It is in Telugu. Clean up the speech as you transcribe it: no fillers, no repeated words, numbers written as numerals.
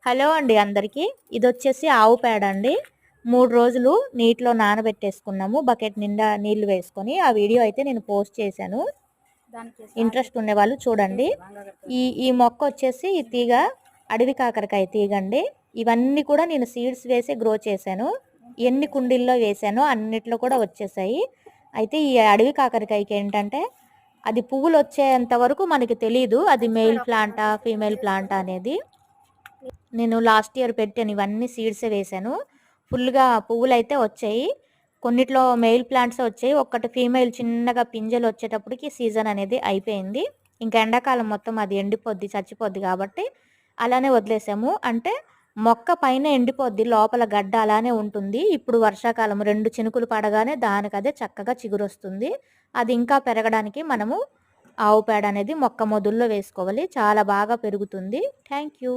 హలో అండి అందరికీ. ఇదొచ్చేసి ఆవు పేడ అండి. 3 రోజులు నీటిలో నానబెట్టేసుకున్నాము. బకెట్ నిండా నీళ్లు వేసుకొని. ఆ వీడియో అయితే నేను పోస్ట్ చేశాను. ఇంట్రెస్ట్ ఉండేవాళ్ళు చూడండి. ఈ మొక్క వచ్చేసి ఈ తీగ అడవి కాకరకాయ తీగ అండి. ఇవన్నీ కూడా నేను సీడ్స్ వేసి గ్రో చేశాను. ఎన్ని కుండీల్లో వేశానో అన్నిట్లో కూడా వచ్చేసాయి. అయితే ఈ అడవి కాకరకాయకి ఏంటంటే అది పువ్వులు వచ్చేంత వరకు మనకి తెలీదు అది మేల్ ప్లాంటా ఫీమేల్ ప్లాంటా అనేది. నేను లాస్ట్ ఇయర్ పెట్టాను. ఇవన్నీ సీడ్సే వేశాను. ఫుల్‌గా పువ్వులైతే వచ్చాయి. కొన్నిట్లో మెయిల్ ప్లాంట్సే వచ్చాయి. ఒక్కటి ఫీమేల్ చిన్నగా పింజలు వచ్చేటప్పటికి సీజన్ అనేది అయిపోయింది. ఇంకా ఎండాకాలం మొత్తం అది ఎండిపోద్ది, చచ్చిపోద్ది కాబట్టి అలానే వదిలేసాము. అంటే మొక్క పైన ఎండిపోద్ది. లోపల గడ్డ అలానే ఉంటుంది. ఇప్పుడు వర్షాకాలం 2 చినుకులు పడగానే దానికదే చక్కగా చిగురొస్తుంది. అది ఇంకా పెరగడానికి మనము ఆవు పేడ అనేది మొక్క మొదల్లో వేసుకోవాలి. చాలా బాగా పెరుగుతుంది. Thank you.